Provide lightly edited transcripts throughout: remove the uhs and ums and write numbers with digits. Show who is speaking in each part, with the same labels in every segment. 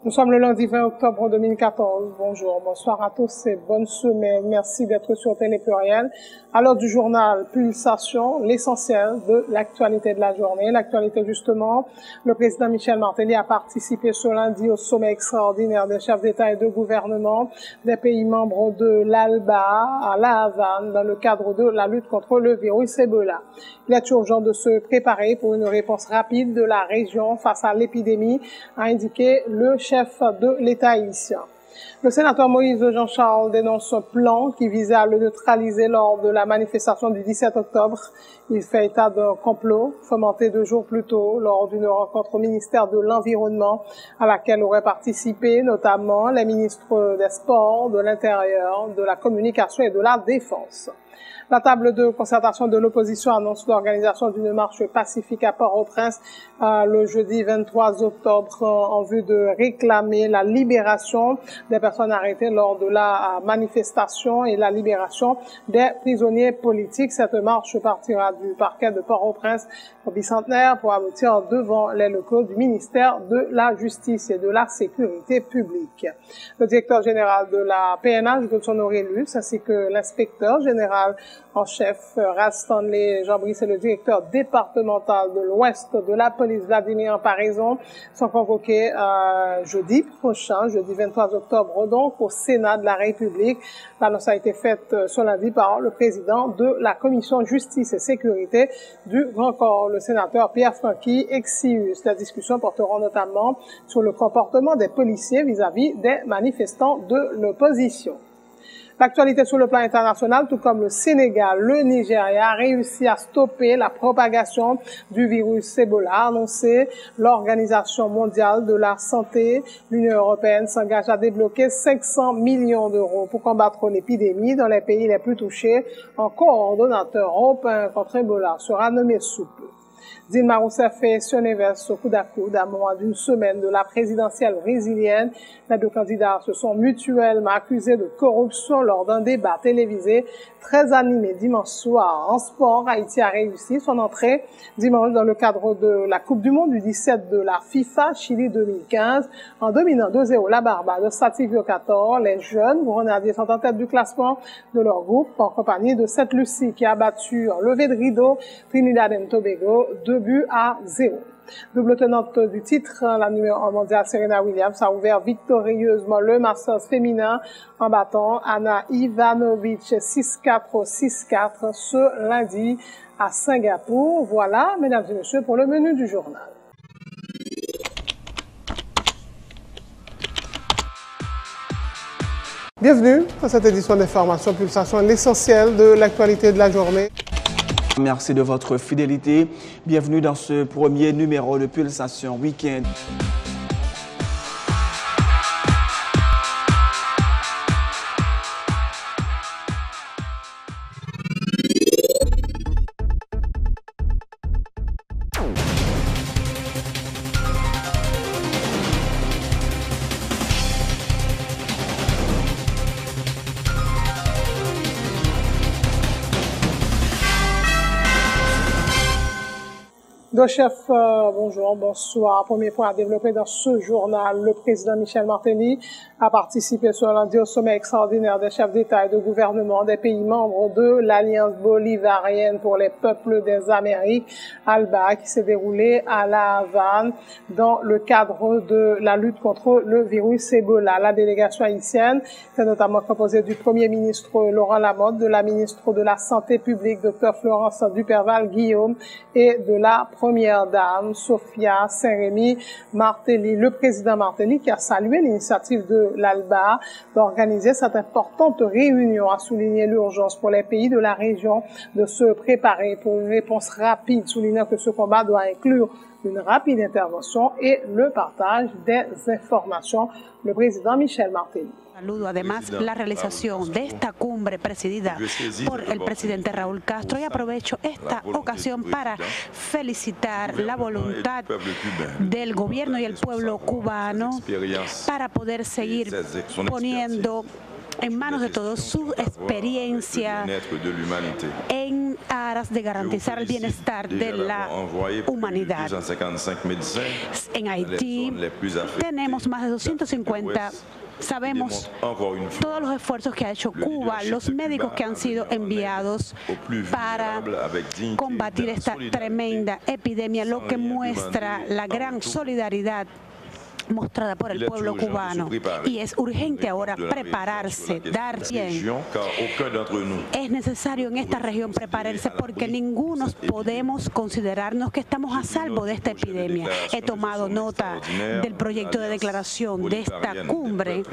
Speaker 1: Nous sommes le lundi 20 octobre 2014. Bonjour, bonsoir à tous et bonne semaine. Merci d'être sur Télé Pluriel. À l'heure du journal Pulsation, l'essentiel de l'actualité de la journée. L'actualité justement, le président Michel Martelly a participé ce lundi au sommet extraordinaire des chefs d'État et de gouvernement des pays membres de l'ALBA à La Havane dans le cadre de la lutte contre le virus Ebola. Il est urgent de se préparer pour une réponse rapide de la région face à l'épidémie, a indiqué le chef de l'État haïtien. Le sénateur Moïse Jean-Charles dénonce un plan qui visait à le neutraliser lors de la manifestation du 17 octobre. Il fait état d'un complot fomenté 2 jours plus tôt lors d'une rencontre au ministère de l'Environnement à laquelle auraient participé notamment les ministres des Sports, de l'Intérieur, de la Communication et de la Défense. La table de concertation de l'opposition annonce l'organisation d'une marche pacifique à Port-au-Prince le jeudi 23 octobre en vue de réclamer la libération des personnes arrêtées lors de la manifestation et la libération des prisonniers politiques. Cette marche partira du parquet de Port-au-Prince au bicentenaire pour aboutir devant les locaux du ministère de la Justice et de la Sécurité publique. Le directeur général de la PNH, Godson Aurelius, ainsi que l'inspecteur général en chef, Ras Stanley Jean-Brice, et le directeur départemental de l'Ouest de la police, Vladimir Paraison, sont convoqués jeudi prochain, jeudi 23 octobre, donc au Sénat de la République. L'annonce a été faite ce lundi par le président de la Commission Justice et Sécurité du Grand Corps, le sénateur Pierre Franqui, ex-CIUS. La discussion portera notamment sur le comportement des policiers vis-à-vis des manifestants de l'opposition. L'actualité sur le plan international, tout comme le Sénégal, le Nigeria a réussi à stopper la propagation du virus Ebola, a annoncé l'Organisation mondiale de la santé. L'Union européenne s'engage à débloquer 500 millions d'euros pour combattre l'épidémie dans les pays les plus touchés. Un coordonnateur européen contre Ebola sera nommé sous peu. Dilma Rousseff et Sionneves au coude à coude à moins d'une semaine de la présidentielle brésilienne. Les 2 candidats se sont mutuellement accusés de corruption lors d'un débat télévisé très animé dimanche soir. En sport, Haïti a réussi son entrée dimanche dans le cadre de la Coupe du Monde du 17 de la FIFA Chili 2015 en dominant 2-0 la Barbade Sativio 14. Les jeunes grenadiers sont en tête du classement de leur groupe en compagnie de Sainte-Lucie qui a battu en levée de rideau Trinidad et Tobago 2-0. Double tenante du titre, la numéro 1 mondiale Serena Williams a ouvert victorieusement le Masters féminin en battant Ana Ivanovic 6-4, 6-4 ce lundi à Singapour. Voilà, mesdames et messieurs, pour le menu du journal. Bienvenue à cette édition d'Information Pulsation, l'essentiel de l'actualité de la journée.
Speaker 2: Merci de votre fidélité. Bienvenue dans ce premier numéro de Pulsation Week-end.
Speaker 1: Deux chefs, bonjour, bonsoir. Premier point à développer dans ce journal. Le président Michel Martelly a participé ce lundi au sommet extraordinaire des chefs d'État et de gouvernement des pays membres de l'Alliance bolivarienne pour les peuples des Amériques, ALBA, qui s'est déroulé à La Havane dans le cadre de la lutte contre le virus Ebola. La délégation haïtienne est notamment composée du Premier ministre Laurent Lamotte, de la ministre de la Santé publique, Dr Florence Duperval-Guillaume, et de la Première Dame, Sophia Saint-Rémy Martelly. Le président Martelly qui a salué l'initiative de l'ALBA d'organiser cette importante réunion a souligné l'urgence pour les pays de la région de se préparer pour une réponse rapide, soulignant que ce combat doit inclure une rapide intervention et le partage des informations. Le président Michel Martelly.
Speaker 3: Saludo además la realización de esta cumbre presidida por el presidente Raúl Castro y aprovecho esta ocasión para felicitar la voluntad del gobierno y el pueblo cubano para poder seguir poniendo en manos de todos su experiencia en en aras de garantizar el bienestar de la humanidad. En Haití tenemos más de 250. Sabemos todos los esfuerzos que ha hecho Cuba, los médicos que han sido enviados para combatir esta tremenda epidemia, lo que muestra la gran solidaridad mostrada por el pueblo cubano. Y es urgente ahora prepararse, dar bien. Es necesario en esta región prepararse porque ninguno podemos considerarnos que estamos a salvo de esta epidemia. He tomado nota del proyecto de declaración de esta cumbre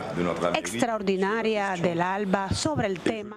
Speaker 3: extraordinaria del ALBA sobre el tema.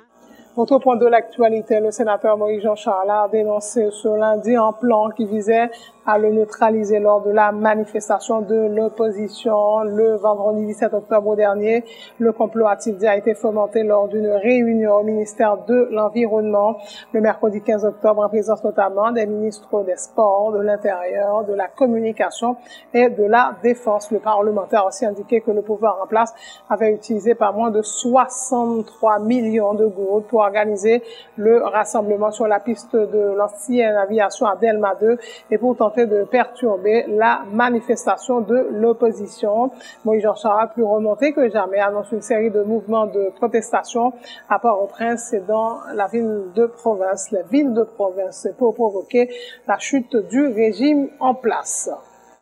Speaker 1: Autre point de l'actualité, le sénateur Moïse Jean-Charles a dénoncé ce lundi un plan qui visait à le neutraliser lors de la manifestation de l'opposition le vendredi 17 octobre dernier. Le complot, a-t-il dit, a été fomenté lors d'une réunion au ministère de l'Environnement le mercredi 15 octobre en présence notamment des ministres des Sports, de l'Intérieur, de la Communication et de la Défense. Le parlementaire a aussi indiqué que le pouvoir en place avait utilisé pas moins de 63 millions de gouttes pour organiser le rassemblement sur la piste de l'ancienne aviation à Delma 2 et pour tenter de perturber la manifestation de l'opposition. Moïse Jean-Charles a pu remonter que jamais, annonce une série de mouvements de protestation à Port-au-Prince et dans la ville de province, les villes de province, pour provoquer la chute du régime en place.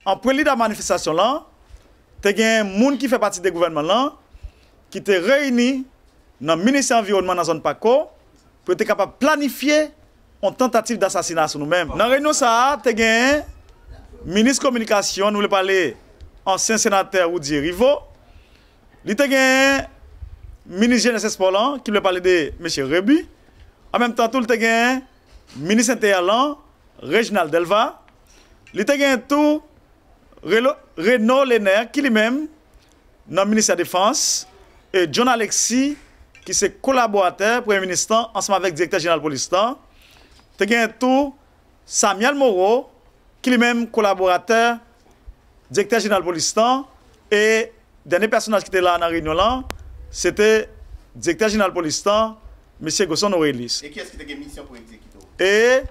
Speaker 4: En prélude de la manifestation là, il y a un monde qui fait partie du gouvernement là, qui était réuni dans le ministère de l'Environnement dans la zone PACO pour être capable de planifier une tentative d'assassinat sur nous-mêmes. Dans la réunion, il y a un ministre de la Communication, nous voulons parler, ancien sénateur Oudi Rivo. Il y a un ministre de la Jeunesse qui voulait parler de M. Rebu. En même temps, il y a un ministre intérieur, Réginald Delva. Il y a un tout Renaud Lenner, qui lui-même, dans le ministère de la Défense, et John Alexis, qui est collaborateur Premier ministre ensemble avec le directeur général de la police. Il y a tout Samuel Moreau, qui est lui-même collaborateur directeur général de la police. Et le dernier personnage qui était là dans la réunion, c'était le directeur général de la police, M. Gosson Aurélis.
Speaker 5: Et qui est-ce qui a une mission pour exécuter?
Speaker 4: Et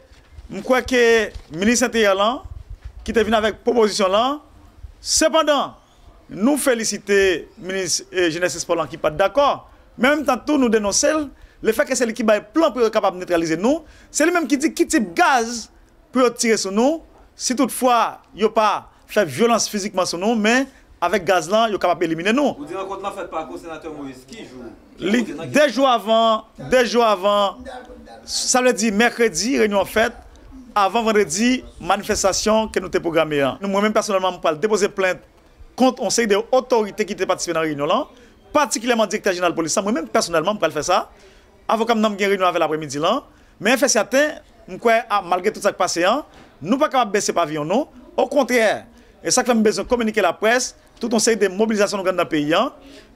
Speaker 4: je crois que le ministre intérieur, qui est venu avec proposition là, cependant, nous félicitons le ministre de Jeunesse et Sport qui n'est pas d'accord. Mais en même temps, tout nous dénonçons le fait que c'est lui qui a un plan pour être capable de neutraliser nous. C'est lui-même qui dit qui type de gaz pour tirer sur nous. Si toutefois, il n'y a pas fait violence physiquement sur nous, mais avec gaz là, il est capable d'éliminer nous.
Speaker 6: Vous dites rencontre là fait par le sénateur Moïse qui joue?
Speaker 4: Des jours avant, ça veut dire mercredi, réunion faite, avant vendredi, manifestation que nous avons programmée. Moi-même, personnellement, je vais déposer plainte contre un série d'autorités qui étaient participées dans la réunion là, particulièrement le directeur général de la police. Moi-même, personnellement, je vais faire ça. Avocat, nous avons une réunion avec l'après-midi là. Mais fait certain, malgré tout ça qui passe, nous ne pouvons pas baisser pavillon. Non. Au contraire, et ça que nous avons besoin de communiquer à la presse, tout un série de mobilisations dans le pays.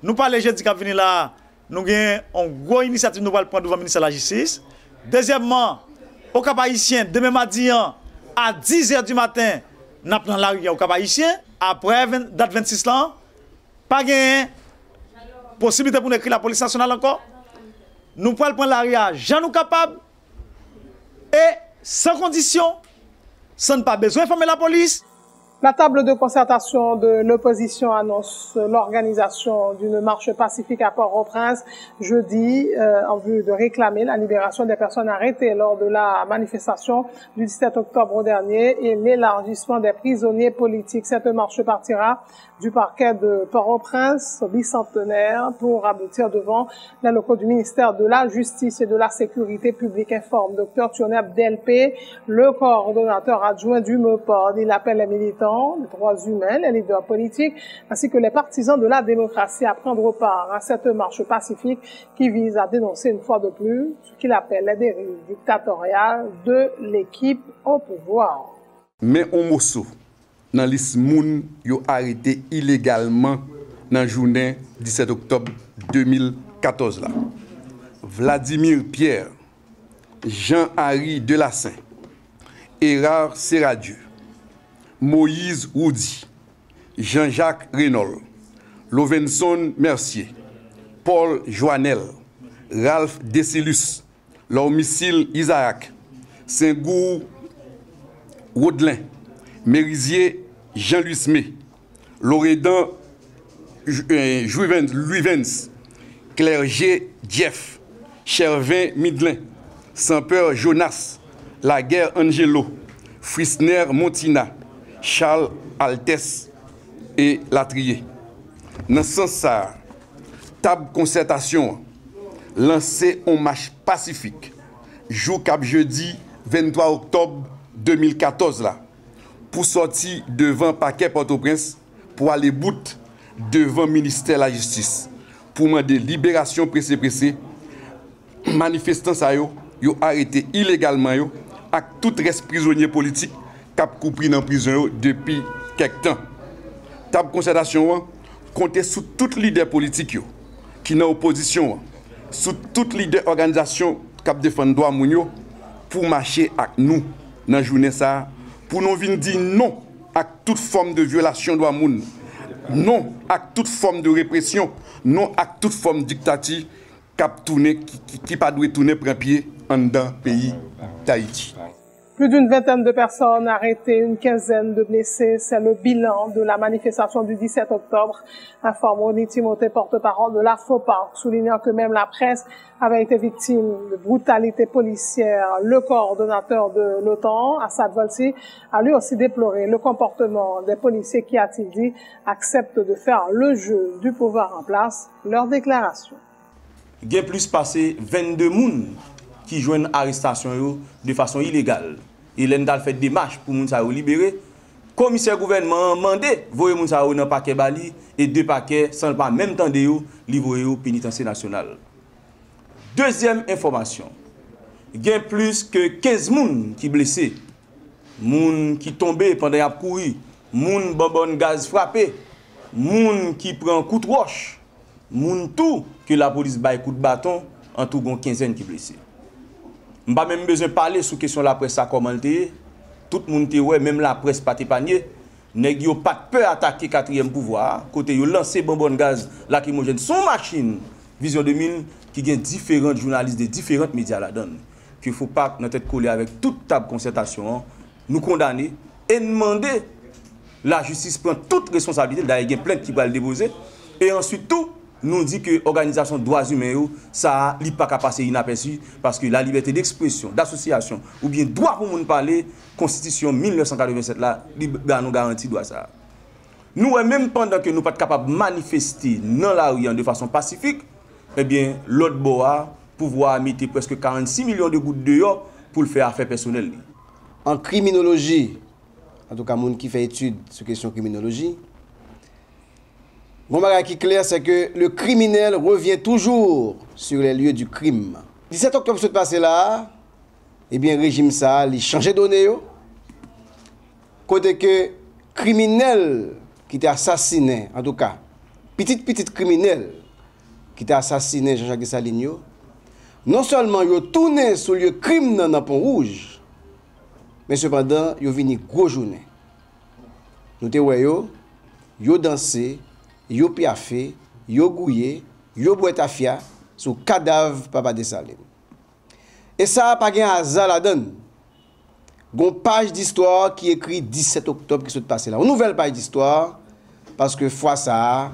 Speaker 4: Nous parlons jeudi qui venir là, nous avons une grosse initiative nous allons prendre devant le ministère de la Justice. Deuxièmement, au Cap Haïtien, demain mardi, à 10h du matin, nous avons la rue au Cap Haïtien. Après, date 26 là, pas de possibilité pour écrire la police nationale encore. Nous pouvons prendre la rue à Jean nous capable et sans condition, sans pas besoin d'informer la police.
Speaker 1: La table de concertation de l'opposition annonce l'organisation d'une marche pacifique à Port-au-Prince jeudi en vue de réclamer la libération des personnes arrêtées lors de la manifestation du 17 octobre dernier et l'élargissement des prisonniers politiques. Cette marche partira du parquet de Port-au-Prince, bicentenaire, pour aboutir devant les locaux du ministère de la Justice et de la Sécurité publique, informe Dr Thioneb Delpé, le coordonnateur adjoint du MEPOD. Il appelle les militants des droits humains, les leaders politiques, ainsi que les partisans de la démocratie à prendre part à cette marche pacifique qui vise à dénoncer une fois de plus ce qu'il appelle les dérives dictatoriales de l'équipe au pouvoir.
Speaker 7: Mais on mosso dans les moun yo arrêté illégalement dans la journée 17 octobre 2014 là. Vladimir Pierre, Jean-Henri Delassin, Erard Serradieu, Moïse Oudi, Jean-Jacques Renaud, Lovenson Mercier, Paul Joannel, Ralph Desilus, Lormicile Isaac, Saint-Gour, Rodelin, Mérisier, Jean-Louis May, Loredan, Louis-Vence, Clergé, Jeff, Chervin, Midlin, Sampeur, Jonas, Laguerre, Angelo, Frisner, Montina, Charles, Altesse et Latrier. Dans ce sens, ça, table concertation lancé en marche pacifique, jour cap jeudi 23 octobre 2014 là, pour sortir devant paquet Port-au-Prince, pour aller bout devant le ministère de la Justice, pour demander libération pressée. Manifestants ça yo arrêté illégalement yo, avec tout reste prisonnier politique cap coupé dans prison depuis quelque temps. Table concertation compter sur tout leader politique qui dans opposition, sur toute leader organisation qui défend droit moun yo pour marcher avec nous dans journée ça, pour nous venir dire non à toute forme de violation de droit moun, non à toute forme de répression, non à toute forme de dictature qui pas doit tourner prend pied en dans pays d'Haïti.
Speaker 1: Plus d'une vingtaine de personnes arrêtées, une quinzaine de blessés. C'est le bilan de la manifestation du 17 octobre, informe Ronnie Timothée, porte-parole de l'AFOPA, soulignant que même la presse avait été victime de brutalité policière. Le coordonnateur de l'OTAN, Assad Volsi, a lui aussi déploré le comportement des policiers qui, a-t-il dit, acceptent de faire le jeu du pouvoir en place. Leur déclaration.
Speaker 6: Il y a plus passé 22 personnes qui joignent arrestation de façon illégale. Et l'Endal fait des marches pour les libérer. Le commissaire gouvernement a demandé voyer les gens dans un paquet Bali et 2 paquets sans pas même temps de livrer au pénitencier national. Deuxième information. Il y a plus que 15 personnes qui sont blessés. Moun qui tombé pendant qu'ils ont couru. Moun bonbonne gaz frappé. Moun qui prend coup de roche. Moun tout que la police baille coup de bâton. En tout, il y a une quinzaine qui sont blessés. Je n'ai pas même besoin de parler sur la question de la presse à commenter. Tout le monde ouais, même la presse pas panier. Nèg yo pas de peur attaquer 4e pouvoir. Côté yo lancer bonbonne gaz lacrymogène son machine Vision 2000 qui gagne différents journalistes de différents médias là-dedans. Qu'il faut pas notre tête coller avec toute table concertation, nous condamner et demander la justice prend toute responsabilité. D'ailleurs, il y a plein qui va le déposer et ensuite tout nous dit que l'organisation des droits humains, ça n'est pas capable de passer inaperçu parce que la liberté d'expression, d'association, ou bien droit pour nous parler, Constitution 1987, là, nous garantit droit ça. Nous, même pendant que nous ne sommes pas capables de manifester dans la rue de façon pacifique, eh bien, l'autre bois pouvoir mettre presque 46 millions de gouttes dehors pour le faire affaire personnelle.
Speaker 5: En criminologie, en tout cas, les gens qui font études sur la question de criminologie, bon bagage qui est clair, c'est que le criminel revient toujours sur les lieux du crime. 17 octobre, ce qui passé là, eh bien, le régime ça, il a changé de données. Côté que criminel qui était assassiné, en tout cas, petit criminel qui était assassiné Jean-Jacques Saligno, non seulement il a tourné sur le crime dans le Pont-Rouge, mais cependant, il a venu gros journée. Nous te voyons, il a dansé, yo piafé, yo gouillé, yo boitafia sous cadavre Papa Dessalines. Et ça pas un hasard la donne. Une page d'histoire qui écrit 17 octobre qui s'est passé là. Une nouvelle page d'histoire parce que fois ça,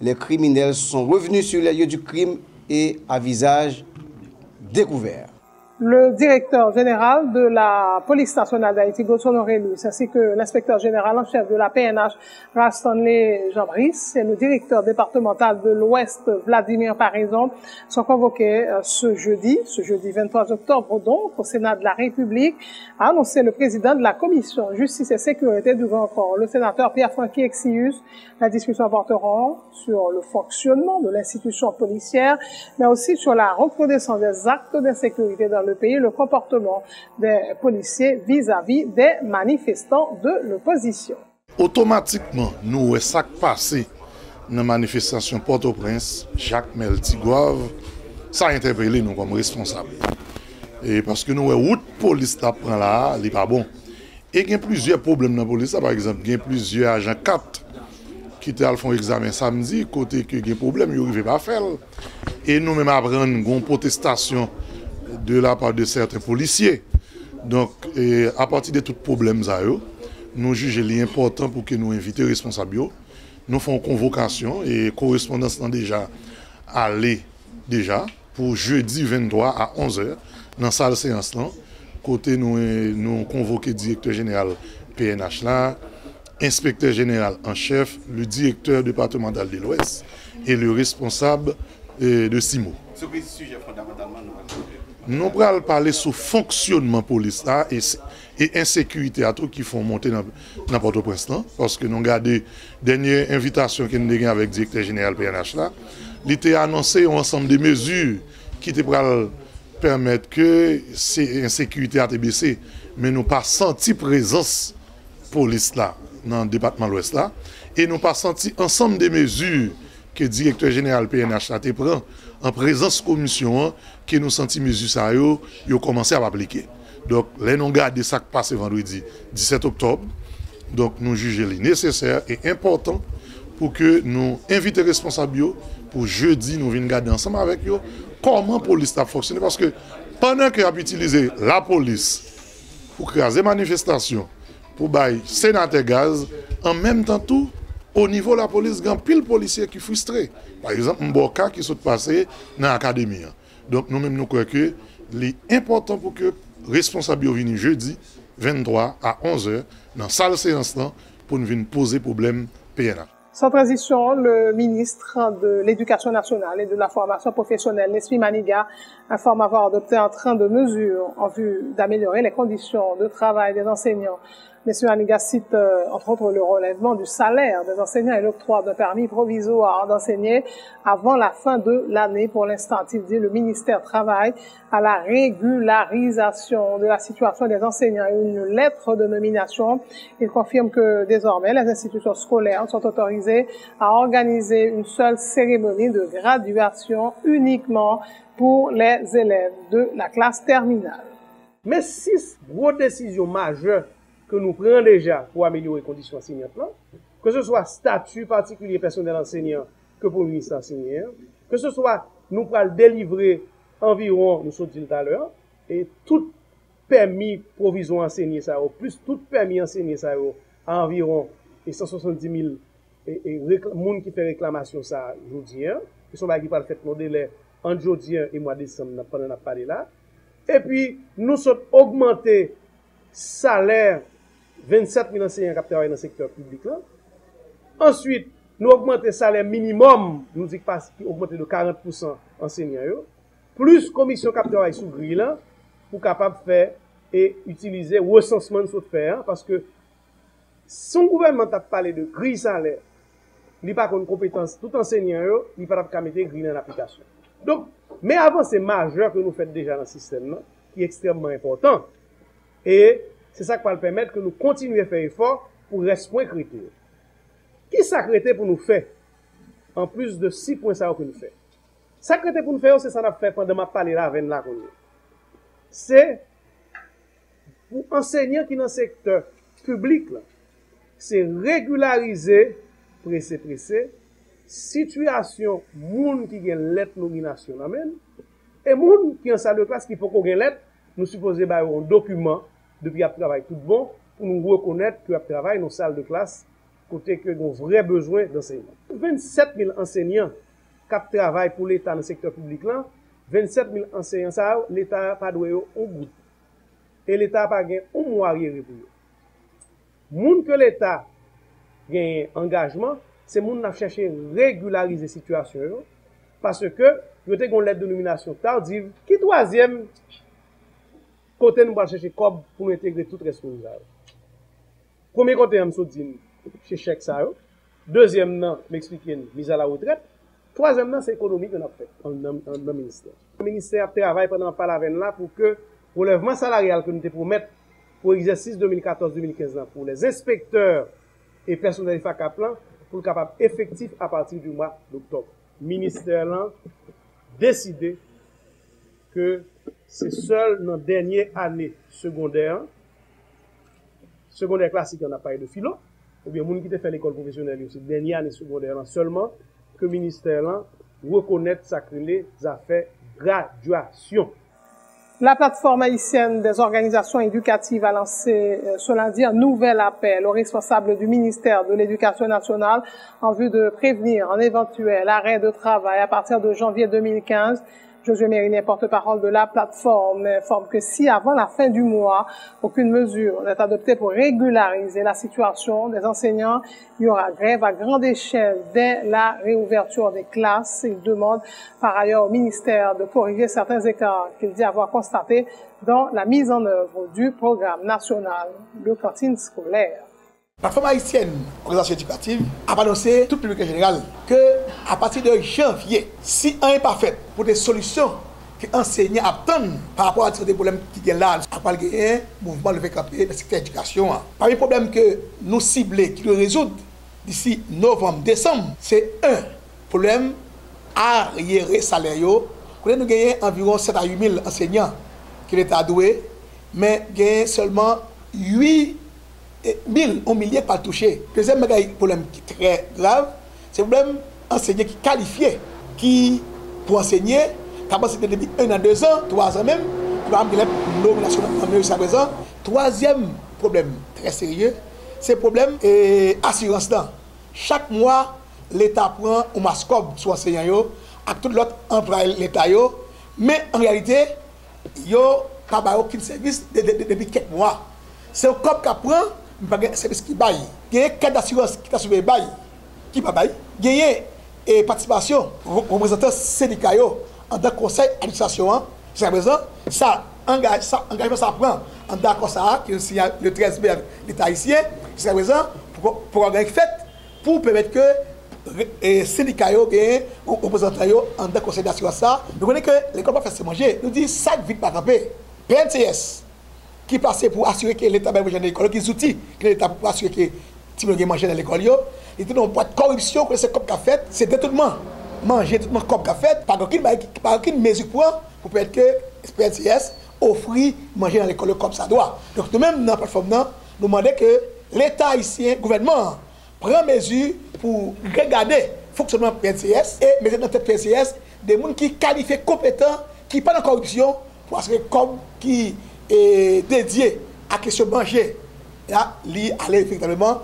Speaker 5: les criminels sont revenus sur les lieux du crime et à visage découvert.
Speaker 1: Le directeur général de la police nationale d'Haïti, Godson Aurelius, ainsi que l'inspecteur général en chef de la PNH, Stanley Jean-Brice, et le directeur départemental de l'Ouest, Vladimir Parizon, sont convoqués ce jeudi 23 octobre donc, au Sénat de la République, a annoncé le président de la Commission Justice et Sécurité du Grand Corps, le sénateur Pierre-Franqui Exius. La discussion portera sur le fonctionnement de l'institution policière, mais aussi sur la recrudescence des actes d'insécurité dans le pays, le comportement des policiers vis-à-vis des manifestants de l'opposition.
Speaker 8: Automatiquement, nous, ça qui passé dans la manifestation Port-au-Prince, Jacques Meltigouave, ça a interpellé nous comme responsables. Et parce que nous, route police prend là, il n'est pas bon. Et il y a plusieurs problèmes dans la police. Par exemple, il y a plusieurs agents 4 qui étaient fait un examen samedi, côté que il y a des problèmes, ils n'arrivent pas à faire. Et nous-mêmes apprenons une protestation de la part de certains policiers. Donc, à partir de tout problème, nous jugeons important pour que nous invitions les responsables. Nous faisons convocation et correspondance déjà allée déjà pour jeudi 23 à 11h dans la salle séance là. Côté nous convoquons le directeur général PNH là, inspecteur général en chef, le directeur départemental de l'Ouest et le responsable de SIMO.
Speaker 7: Ce sujet fondamentalement
Speaker 8: nous allons parler sur le fonctionnement de la police là, et insécurité à tout qui font monter dans Port-au-Prince parce que nous avons regardé la dernière invitation que nous avons avec le directeur général PNH là. Il était annoncé un ensemble de mesures qui pourraient permettre que ces insécurités a baissé, mais nous n'avons pas senti présence de la police là dans le département de l'Ouest là, et nous n'avons pas senti ensemble de mesures que le directeur général PNH a prend en présence de la commission que nous senti mesures ça yo commencé à appliquer. Donc là nous regardons ça qui passe vendredi 17 octobre. Donc nous jugeons nécessaire et important pour que nous invitions les responsables pour jeudi nous venons regarder ensemble avec eux comment la police a fonctionné, parce que pendant que a utilisé la police pour créer des manifestations, pour bailler sénateur gaz, en même temps tout, au niveau de la police, il y a pile policiers qui sont frustrés. Par exemple, un bon cas qui sont passés dans l'académie. Donc nous-mêmes nous croyons que l'important pour que les responsables viennent jeudi 23 à 11h dans la salle séance pour nous venir poser problème PNH.
Speaker 1: Sans transition, le ministre de l'Éducation nationale et de la formation professionnelle, Nesmi Maniga, informe avoir adopté un train de mesures en vue d'améliorer les conditions de travail des enseignants. Nesmi Maniga cite entre autres le relèvement du salaire des enseignants et l'octroi d'un permis provisoire d'enseigner avant la fin de l'année. Pour l'instant, il dit, le ministère travaille à la régularisation de la situation des enseignants et une lettre de nomination. Il confirme que désormais les institutions scolaires sont autorisées à organiser une seule cérémonie de graduation uniquement pour les élèves de la classe terminale.
Speaker 9: Mais 6 grosses décisions majeures que nous prenons déjà pour améliorer les conditions enseignantes, que ce soit statut particulier personnel enseignant que pour le ministre enseignant, que ce soit nous pourrons délivrer environ, nous sommes dit tout à l'heure, et tout permis provisoire enseigner ça, plus tout permis enseigner ça, à environ 170 000 personnes qui fait réclamation ça aujourd'hui, qui sont qui parlent fait nos délais entre aujourd'hui et mois de décembre, pendant la parlé là. Et puis, nous sommes augmenté salaire 27 000 enseignants qui travaillent dans le secteur public là. Ensuite, nous augmenté salaire minimum, nous dit qui augmenté de 40% enseignants yo, plus commission qui travaille sous grille là pour capable faire et utiliser recensement de faire, parce que son gouvernement a parlé de grille salaire, il n'a pas de compétence tout enseignant yo, il pas capable mettre grille en application. Donc, mais avant c'est majeur que nous faisons déjà dans le système là, qui est extrêmement important. Et c'est ça qui va permettre que nous continuions à faire effort pour rester critère. Qui s'accrétait pour nous faire, en plus de 6 points ça que nous faisons? S'accrétait pour nous faire, c'est ça qu'on a fait pendant ma parler là avec la. C'est pour enseignants qui dans le secteur public, c'est régulariser, pressé, situation moun qui gen lettre nomination amène, et moun qui en salle de classe qui faut qu'on gen lettre, nous supposons ba un document depuis à travail tout bon pour nous reconnaître que à travail dans salle de classe côté que nous avons vrai besoin d'enseignants. 27 000 enseignants qui travaillent pour l'État dans le secteur public là, 27 000 enseignants ça l'État pas doué au bout. Et l'État pas gain un mois arrière pour eux. Moun que l'État gain engagement, c'est moun n'a cherché régulariser situation parce que yo te gon lettre de nomination tardive qui troisième côté nous va chercher cob pour intégrer toute responsable. Premier côté on so dit chez chèque ça yo. Deuxième nan m'expliquer mise à la retraite. Troisième nan c'est économie qu'on a fait dans ministère. Le ministère travaille pendant pas la veine là pour que relèvement salarial que nous te promettre pour exercice 2014-2015 pour les inspecteurs et personnel FACAP plan pour le capable effectif à partir du mois d'octobre. Le ministère là décidé que c'est seul dans la dernière année secondaire classique, on n'a pas de philo, ou bien les gens qui ont fait l'école professionnelle, c'est la dernière année secondaire seulement que le ministère là reconnaît ça que les affaires graduation.
Speaker 1: La plateforme haïtienne des organisations éducatives a lancé ce lundi un nouvel appel aux responsables du ministère de l'Éducation nationale en vue de prévenir un éventuel arrêt de travail à partir de janvier 2015. Josué Mérinet, porte-parole de la plateforme, informe que si avant la fin du mois, aucune mesure n'est adoptée pour régulariser la situation des enseignants, il y aura grève à grande échelle dès la réouverture des classes. Il demande par ailleurs au ministère de corriger certains écarts qu'il dit avoir constatés dans la mise en œuvre du programme national de cantine scolaire.
Speaker 10: La plateforme haïtienne, organisation éducative, a annoncé tout le public en général que à partir de janvier, si un n'est pas fait pour des solutions que les enseignants attendent par rapport à des problèmes qui sont là, à part le mouvement levé campé dans le secteur de l'éducation, parmi les problèmes que nous ciblons, qui nous résoudre d'ici novembre, décembre, c'est un problème arriéré salaire. Nous avons environ 7 à 8 000 enseignants qui l'État a doué, mais nous avons seulement 8 1000 ou milliers pas touchés. Deuxième problème qui est très grave, c'est le problème enseignant qui qualifié, qui pour enseigner, qui a passé depuis 1 an, 2 ans, 3 ans même, qui va avoir une nomination jusqu'à présent. Troisième problème très sérieux, c'est le problème assurance. Chaque mois, l'État prend un mascob sur l'enseignant avec tout l'autre employé l'État. Mais en réalité, il n'y a pas aucun service depuis quelques mois. C'est un cop qui prend. Il n'y a pas de service qui baille. Il y a un cadre d'assurance qui a suivi bail. Qui pas bail. Il y a une participation représentants syndicats en tant que conseil d'administration. Jusqu'à présent, ça engagement ça prend en tant que ça, qui est signé le 13 mai l'État haïtien. Jusqu'à présent, pour organiser fait, pour permettre que les syndicats et représentants en tant que conseil d'assurance, nous connaissons que l'école va faire se manger. Nous disons 5 vite pas camper. PNCS. Qui passait pour assurer que l'État va manger dans l'école, qui est outils que l'État pour assurer que tout le monde mange dans l'école. Il dit non, pas de corruption que ce COP a fait, c'est détournement. Manger tout le monde COP a fait, par aucune mesure pour permettre que SPNCS offre manger dans l'école comme ça doit. Donc nous-mêmes, dans la plateforme, nous demandons que l'État haïtien, le gouvernement, prend mesure pour regarder le fonctionnement de PNCS et mettre dans tête PNCS des gens qui qualifient compétents, qui ne sont pas dans la corruption, pour assurer comme qui dédié à la question de manger. Là, lui aller véritablement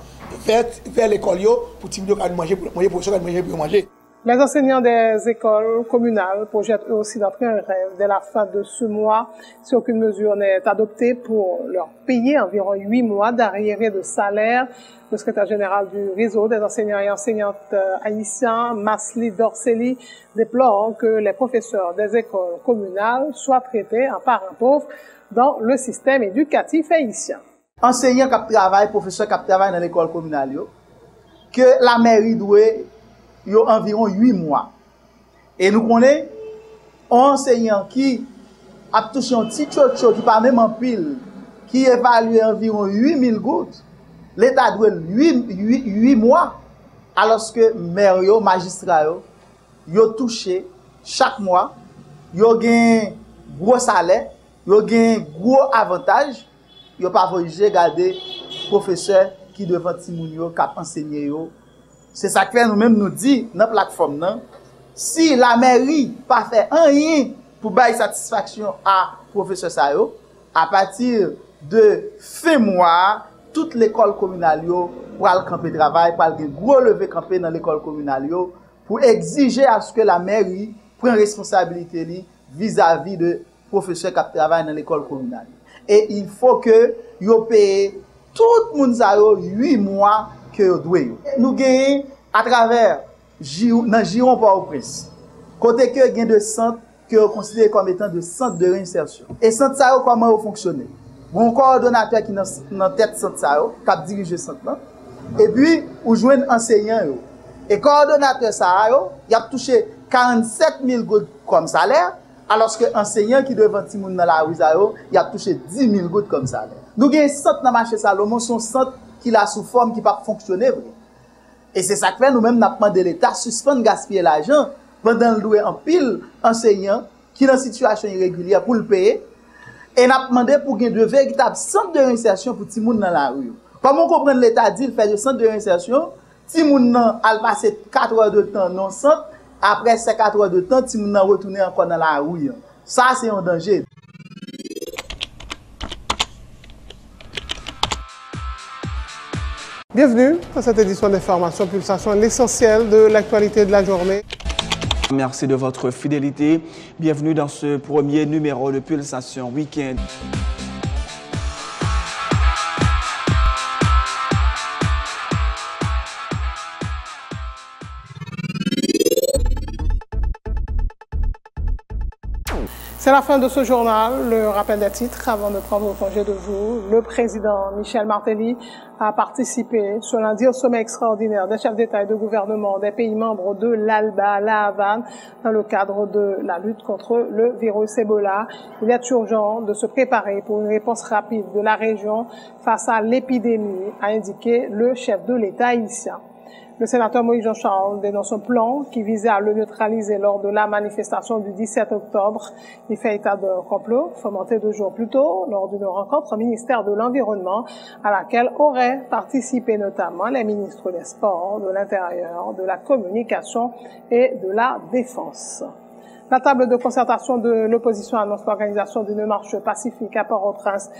Speaker 10: vers l'école pour manger, pour manger.
Speaker 1: Les enseignants des écoles communales projettent eux aussi d'entrer un rêve dès la fin de ce mois. Si aucune mesure n'est adoptée pour leur payer environ 8 mois d'arriérés de salaire, le secrétaire général du réseau des enseignants et enseignantes haïtiens, Masli Dorceli, déplore que les professeurs des écoles communales soient traités en parents pauvres dans le système éducatif haïtien.
Speaker 11: Enseignants qui travaillent, professeurs qui travaillent dans l'école communale, que la mairie doit environ 8 mois. Et nous connaissons un enseignant qui a touché un petit chocho qui pas même en pile, qui évalue environ 8000 gouttes. L'État doit 8 mois, alors que maire, magistrat, yo touché chaque mois, yo gagne gros salaire, yo gagne gros avantage, yo pas voyager garder professeur qui devant timoun qui enseigner yo. C'est ça que fait nous-mêmes nous dit dans la plateforme non, si la mairie pas fait rien pour bailler satisfaction à professeur ça yo, à partir de fin mois, toute l'école communale yo pour aller camper travail, pour aller gros lever camper dans l'école communale yo pour exiger à ce que la mairie prenne responsabilité vis-à-vis de professeurs qui travaillent dans l'école communale. Et il faut que yo paye tout le monde 8 mois que yo doit. Nous gagnons à travers dans Giron Port-au-Prince. Côté que gagne de centres que vous considérez comme étant de centres de réinsertion. Et centre ça comment fonctionner? Bon coordonnateur qui dans tête centre ça qui dirige centre là. Et puis ou joindre enseignant yo. Et coordonnateur ça il a touché 47 000 gouttes comme salaire. Alors que enseignant qui devant Timoun dans la rue, il a touché 10 000 gouttes comme ça. Nous avons un centre dans le marché Salomon, son centre qui a sous forme qui ne peut pas fonctionner. Et c'est ça que fait nous-mêmes, nous avons demandé l'État suspendre gaspiller l'argent pendant le louer en pile enseignant qui est dans une situation irrégulière pour le payer. Et nous avons demandé pour qu'il y ait de véritables centres de réinsertion pour Timoun dans la rue. Comment comprendre l'État dit qu'il fait des centres de réinsertion, Timoun a passé 4 heures de temps dans le centre. Après ces 4 heures de temps, si nous retourner encore dans la rue. Ça, c'est un danger.
Speaker 1: Bienvenue dans cette édition d'Information Pulsation, l'essentiel de l'actualité de la journée.
Speaker 2: Merci de votre fidélité. Bienvenue dans ce premier numéro de Pulsation Week-end.
Speaker 1: C'est la fin de ce journal. Le rappel des titres avant de prendre congé de vous. Le président Michel Martelly a participé ce lundi au sommet extraordinaire des chefs d'État et de gouvernement des pays membres de l'ALBA à La Havane dans le cadre de la lutte contre le virus Ebola. Il est urgent de se préparer pour une réponse rapide de la région face à l'épidémie, a indiqué le chef de l'État haïtien. Le sénateur Moïse Jean-Charles dénonce un plan qui visait à le neutraliser lors de la manifestation du 17 octobre. Il fait état d'un complot fomenté 2 jours plus tôt lors d'une rencontre au ministère de l'Environnement à laquelle auraient participé notamment les ministres des Sports, de l'Intérieur, de la Communication et de la Défense. La table de concertation de l'opposition annonce l'organisation d'une marche pacifique à Port-au-Prince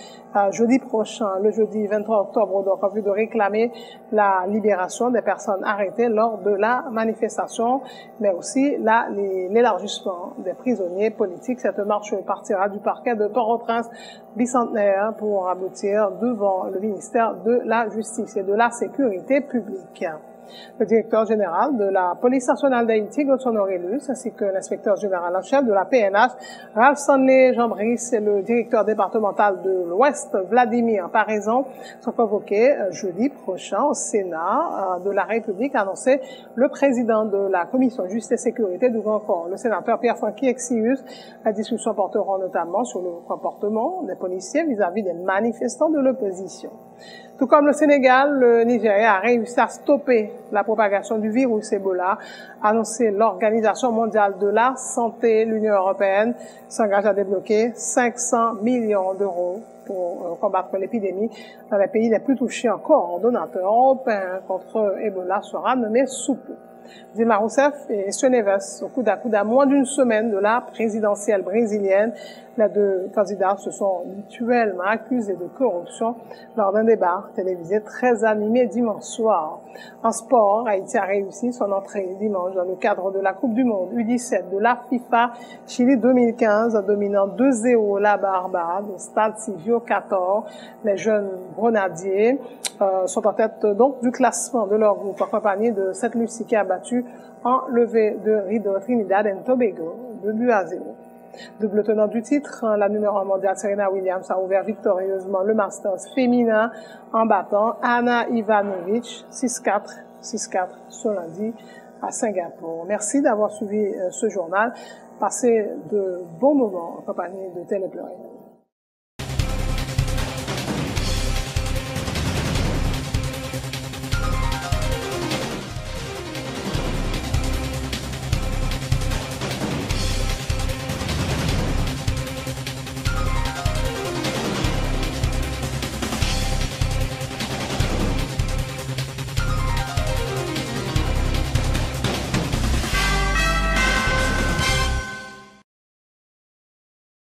Speaker 1: jeudi prochain, le jeudi 23 octobre, donc en vue de réclamer la libération des personnes arrêtées lors de la manifestation, mais aussi l'élargissement des prisonniers politiques. Cette marche partira du parquet de Port-au-Prince bicentenaire pour aboutir devant le ministère de la Justice et de la Sécurité publique. Le directeur général de la police nationale d'Haïti, Godson Aurelius, ainsi que l'inspecteur général en chef de la PNH, Ralph Stanley Jean-Brice, et le directeur départemental de l'Ouest, Vladimir Paraison, sont convoqués jeudi prochain au Sénat de la République, a annoncé le président de la Commission Justice et Sécurité du Grand Corps, le sénateur Pierre-Franqui Exius. La discussion portera notamment sur le comportement des policiers vis-à-vis des manifestants de l'opposition. Tout comme le Sénégal, le Nigeria a réussi à stopper la propagation du virus Ebola, a annoncé l'Organisation mondiale de la santé. L'Union européenne s'engage à débloquer 500 millions d'euros pour combattre l'épidémie dans les pays les plus touchés. Encore, un coordonnateur européen contre Ebola sera nommé sous peu. Dilma Rousseff et Sioneves, au coude à moins d'une semaine de la présidentielle brésilienne. Les 2 candidats se sont mutuellement accusés de corruption lors d'un débat télévisé très animé dimanche soir. En sport, Haïti a réussi son entrée dimanche dans le cadre de la Coupe du Monde U17 de la FIFA Chili 2015 en dominant 2-0 la Barbade au stade Silvio Cator. Les jeunes grenadiers sont en tête donc du classement de leur groupe, accompagnés de Sainte-Lucie qui a battu en levée de rideau Trinidad et Tobago 2-0. Double tenant du titre, la numéro 1 mondiale Serena Williams a ouvert victorieusement le Masters féminin en battant Ana Ivanovic 6-4, 6-4 ce lundi à Singapour. Merci d'avoir suivi ce journal. Passez de bons moments en compagnie de Télé Pluriel.